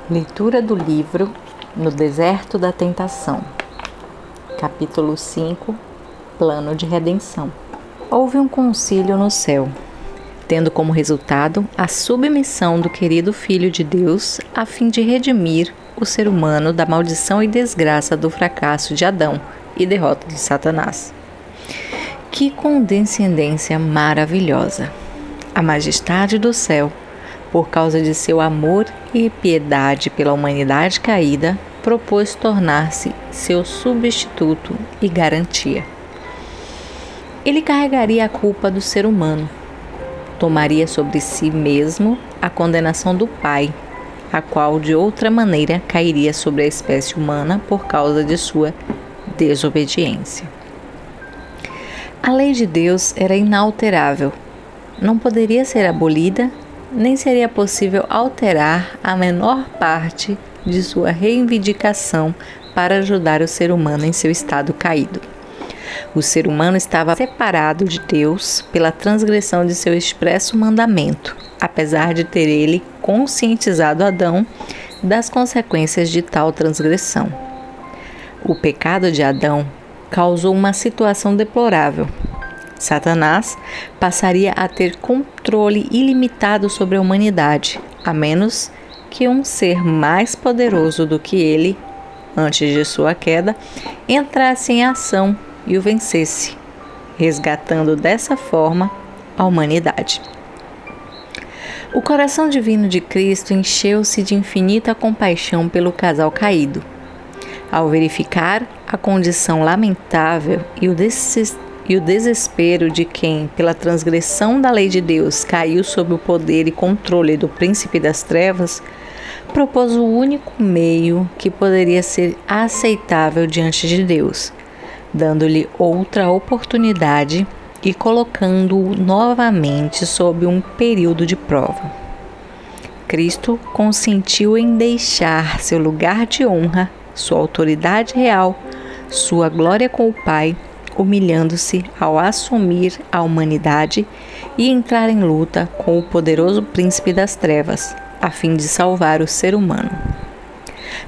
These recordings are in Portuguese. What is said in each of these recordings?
Leitura do livro No Deserto da Tentação, capítulo 5, Plano de Redenção. Houve um concílio no céu, tendo como resultado a submissão do querido Filho de Deus a fim de redimir o ser humano da maldição e desgraça do fracasso de Adão e derrota de Satanás. Que condescendência maravilhosa! A majestade do céu, por causa de seu amor e piedade pela humanidade caída, propôs tornar-se seu substituto e garantia. Ele carregaria a culpa do ser humano, tomaria sobre si mesmo a condenação do Pai, a qual de outra maneira cairia sobre a espécie humana por causa de sua desobediência. A lei de Deus era inalterável, não poderia ser abolida, nem seria possível alterar a menor parte de sua reivindicação para ajudar o ser humano em seu estado caído. O ser humano estava separado de Deus pela transgressão de seu expresso mandamento, apesar de ter ele conscientizado Adão das consequências de tal transgressão. O pecado de Adão causou uma situação deplorável. Satanás passaria a ter controle ilimitado sobre a humanidade, a menos que um ser mais poderoso do que ele, antes de sua queda, entrasse em ação e o vencesse, resgatando dessa forma a humanidade. O coração divino de Cristo encheu-se de infinita compaixão pelo casal caído. Ao verificar a condição lamentável e o desespero de quem, pela transgressão da lei de Deus, caiu sob o poder e controle do príncipe das trevas, propôs o único meio que poderia ser aceitável diante de Deus, dando-lhe outra oportunidade e colocando-o novamente sob um período de prova. Cristo consentiu em deixar seu lugar de honra, sua autoridade real, sua glória com o Pai, humilhando-se ao assumir a humanidade e entrar em luta com o poderoso príncipe das trevas, a fim de salvar o ser humano.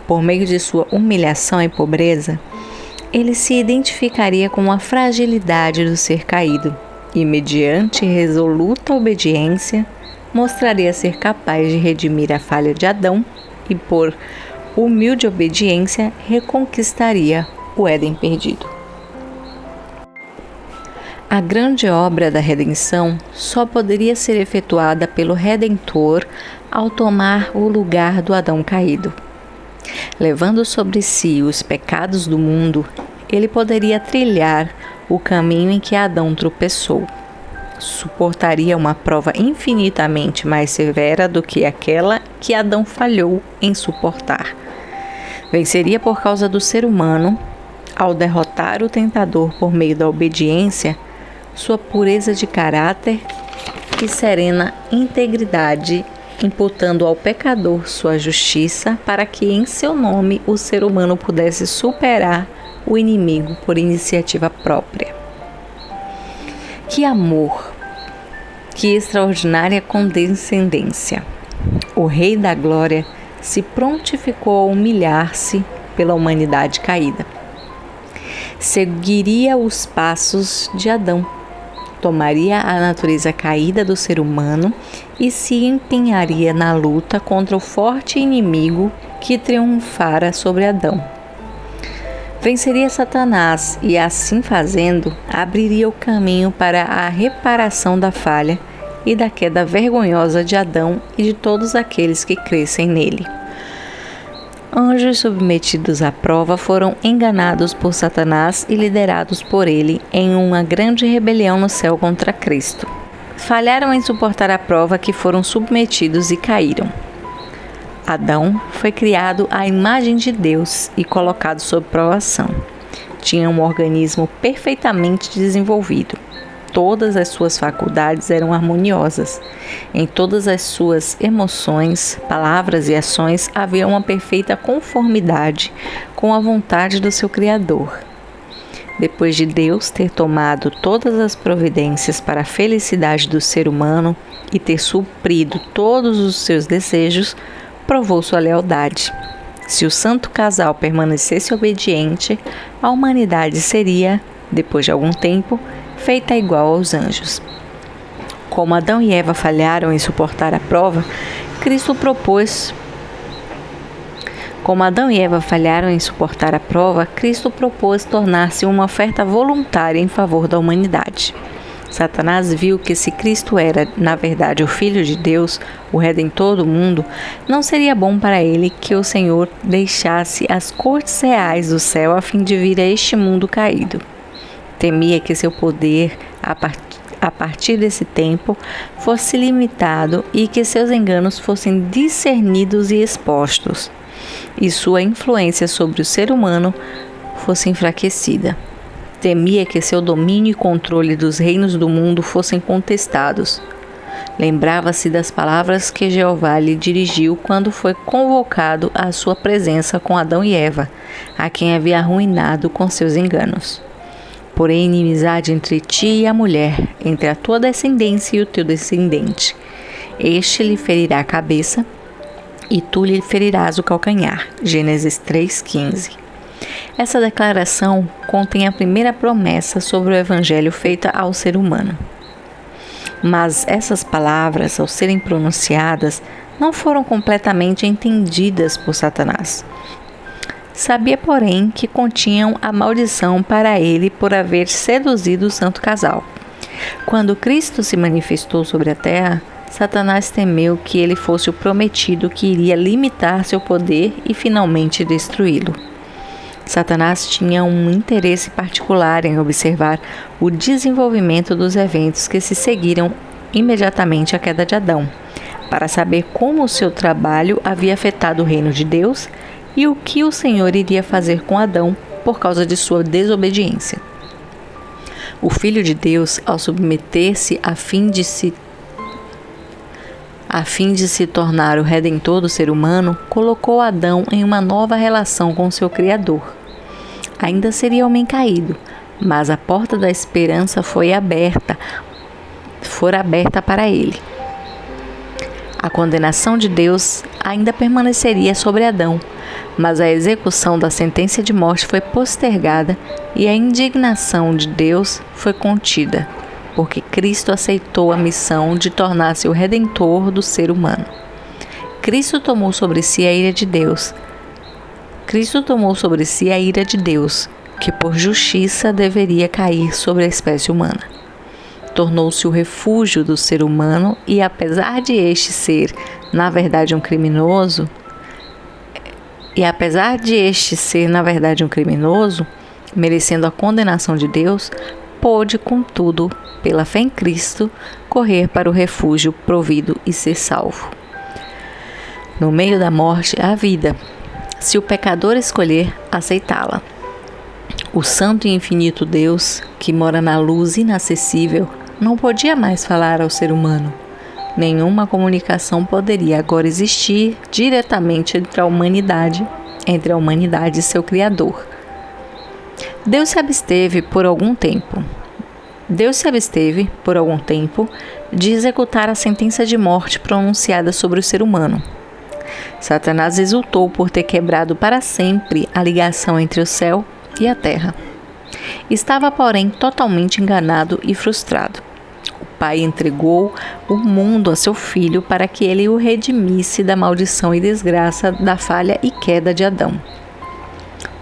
Por meio de sua humilhação e pobreza, ele se identificaria com a fragilidade do ser caído e, mediante resoluta obediência, mostraria ser capaz de redimir a falha de Adão e, por humilde obediência, reconquistaria o Éden perdido. A grande obra da redenção só poderia ser efetuada pelo Redentor ao tomar o lugar do Adão caído. Levando sobre si os pecados do mundo, ele poderia trilhar o caminho em que Adão tropeçou. Suportaria uma prova infinitamente mais severa do que aquela que Adão falhou em suportar. Venceria por causa do ser humano, ao derrotar o tentador por meio da obediência, sua pureza de caráter e serena integridade, imputando ao pecador sua justiça para que em seu nome o ser humano pudesse superar o inimigo por iniciativa própria. Que amor! Que extraordinária condescendência! O Rei da Glória se prontificou a humilhar-se pela humanidade caída. Seguiria os passos de Adão, tomaria a natureza caída do ser humano e se empenharia na luta contra o forte inimigo que triunfara sobre Adão. Venceria Satanás e, assim fazendo, abriria o caminho para a reparação da falha e da queda vergonhosa de Adão e de todos aqueles que crescem nele. Anjos submetidos à prova foram enganados por Satanás e liderados por ele em uma grande rebelião no céu contra Cristo. Falharam em suportar a prova que foram submetidos e caíram. Adão foi criado à imagem de Deus e colocado sob provação. Tinha um organismo perfeitamente desenvolvido. Todas as suas faculdades eram harmoniosas. Em todas as suas emoções, palavras e ações havia uma perfeita conformidade com a vontade do seu Criador. Depois de Deus ter tomado todas as providências para a felicidade do ser humano e ter suprido todos os seus desejos, provou sua lealdade. Se o santo casal permanecesse obediente, a humanidade seria, depois de algum tempo, feita igual aos anjos. Como Adão e Eva falharam em suportar a prova, Cristo propôs tornar-se uma oferta voluntária em favor da humanidade. Satanás viu que se Cristo era, na verdade, o Filho de Deus, o Redentor do mundo, não seria bom para ele que o Senhor deixasse as cortes reais do céu a fim de vir a este mundo caído. Temia que seu poder, a partir desse tempo, fosse limitado e que seus enganos fossem discernidos e expostos, e sua influência sobre o ser humano fosse enfraquecida. Temia que seu domínio e controle dos reinos do mundo fossem contestados. Lembrava-se das palavras que Jeová lhe dirigiu quando foi convocado à sua presença com Adão e Eva, a quem havia arruinado com seus enganos. Porém, inimizade entre ti e a mulher, entre a tua descendência e o teu descendente. Este lhe ferirá a cabeça, e tu lhe ferirás o calcanhar. Gênesis 3:15. Essa declaração contém a primeira promessa sobre o evangelho feita ao ser humano. Mas essas palavras, ao serem pronunciadas, não foram completamente entendidas por Satanás. Sabia, porém, que continham a maldição para ele por haver seduzido o santo casal. Quando Cristo se manifestou sobre a terra, Satanás temeu que ele fosse o prometido que iria limitar seu poder e finalmente destruí-lo. Satanás tinha um interesse particular em observar o desenvolvimento dos eventos que se seguiram imediatamente à queda de Adão, para saber como o seu trabalho havia afetado o reino de Deus e o que o Senhor iria fazer com Adão por causa de sua desobediência. O Filho de Deus, ao submeter-se a fim de se tornar o Redentor do ser humano, colocou Adão em uma nova relação com seu Criador. Ainda seria homem caído, mas a porta da esperança fora aberta para ele. A condenação de Deus ainda permaneceria sobre Adão, mas a execução da sentença de morte foi postergada e a indignação de Deus foi contida, porque Cristo aceitou a missão de tornar-se o Redentor do ser humano. Cristo tomou sobre si a ira de Deus, que por justiça deveria cair sobre a espécie humana. Tornou-se o refúgio do ser humano e, apesar de este ser, na verdade, um criminoso, merecendo a condenação de Deus, pôde, contudo, pela fé em Cristo, correr para o refúgio provido e ser salvo. No meio da morte, há vida, se o pecador escolher aceitá-la. O santo e infinito Deus, que mora na luz inacessível, não podia mais falar ao ser humano. Nenhuma comunicação poderia agora existir diretamente entre a humanidade e seu Criador. Deus se absteve por algum tempo de executar a sentença de morte pronunciada sobre o ser humano. Satanás exultou por ter quebrado para sempre a ligação entre o céu e a terra. Estava, porém, totalmente enganado e frustrado. O Pai entregou o mundo a seu Filho para que ele o redimisse da maldição e desgraça da falha e queda de Adão.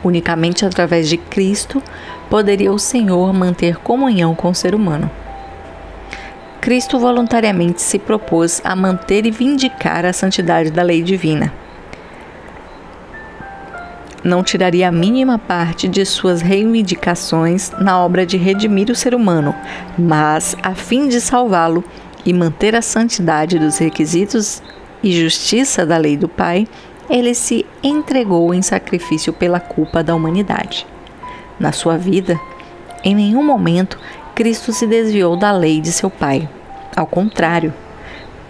Unicamente através de Cristo poderia o Senhor manter comunhão com o ser humano. Cristo voluntariamente se propôs a manter e vindicar a santidade da lei divina. Não tiraria a mínima parte de suas reivindicações na obra de redimir o ser humano, mas, a fim de salvá-lo e manter a santidade dos requisitos e justiça da lei do Pai, ele se entregou em sacrifício pela culpa da humanidade. Na sua vida, em nenhum momento, Cristo se desviou da lei de seu Pai. Ao contrário,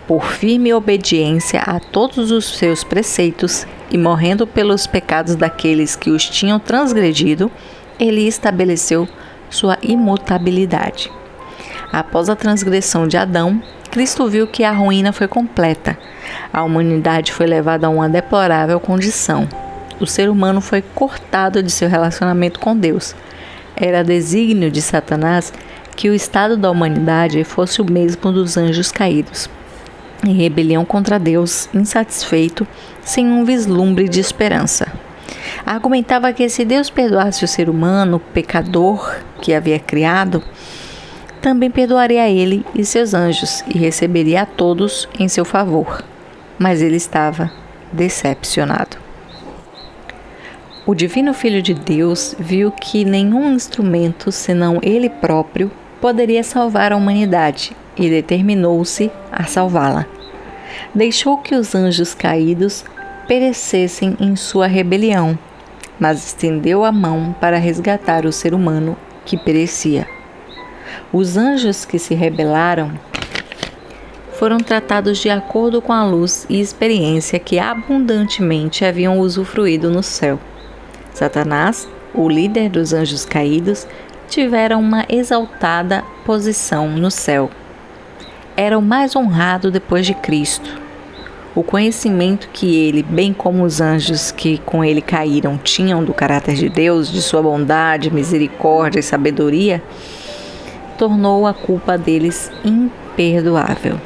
por firme obediência a todos os seus preceitos e morrendo pelos pecados daqueles que os tinham transgredido, ele estabeleceu sua imutabilidade. Após a transgressão de Adão, Cristo viu que a ruína foi completa. A humanidade foi levada a uma deplorável condição. O ser humano foi cortado de seu relacionamento com Deus. Era desígnio de Satanás que o estado da humanidade fosse o mesmo dos anjos caídos, em rebelião contra Deus, insatisfeito, sem um vislumbre de esperança. Argumentava que se Deus perdoasse o ser humano, pecador que havia criado, também perdoaria a ele e seus anjos e receberia a todos em seu favor. Mas ele estava decepcionado. O Divino Filho de Deus viu que nenhum instrumento, senão ele próprio, poderia salvar a humanidade e determinou-se a salvá-la. Deixou que os anjos caídos perecessem em sua rebelião, mas estendeu a mão para resgatar o ser humano que perecia. Os anjos que se rebelaram foram tratados de acordo com a luz e experiência que abundantemente haviam usufruído no céu. Satanás, o líder dos anjos caídos, tivera uma exaltada posição no céu. Era o mais honrado depois de Cristo. O conhecimento que ele, bem como os anjos que com ele caíram, tinham do caráter de Deus, de sua bondade, misericórdia e sabedoria, tornou a culpa deles imperdoável.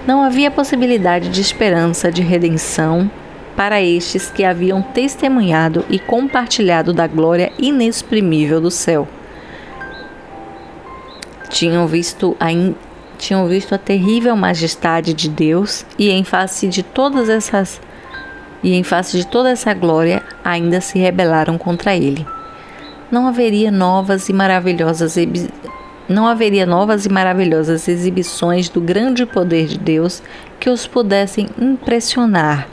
Não havia possibilidade de esperança de redenção para estes que haviam testemunhado e compartilhado da glória inexprimível do céu. Tinham visto a terrível majestade de Deus e em face de toda essa glória ainda se rebelaram contra ele. Não haveria novas e maravilhosas exibições do grande poder de Deus que os pudessem impressionar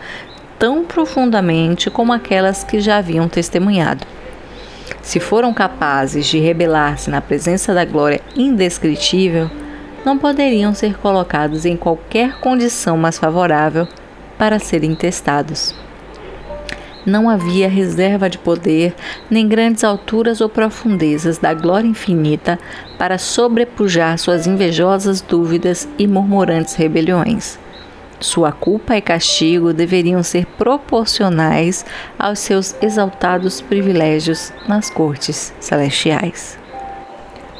tão profundamente como aquelas que já haviam testemunhado. Se foram capazes de rebelar-se na presença da glória indescritível, não poderiam ser colocados em qualquer condição mais favorável para serem testados. Não havia reserva de poder, nem grandes alturas ou profundezas da glória infinita para sobrepujar suas invejosas dúvidas e murmurantes rebeliões. Sua culpa e castigo deveriam ser proporcionais aos seus exaltados privilégios nas cortes celestiais.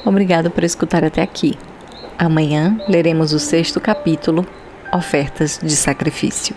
Obrigado por escutar até aqui. Amanhã leremos o 6º capítulo, Ofertas de Sacrifício.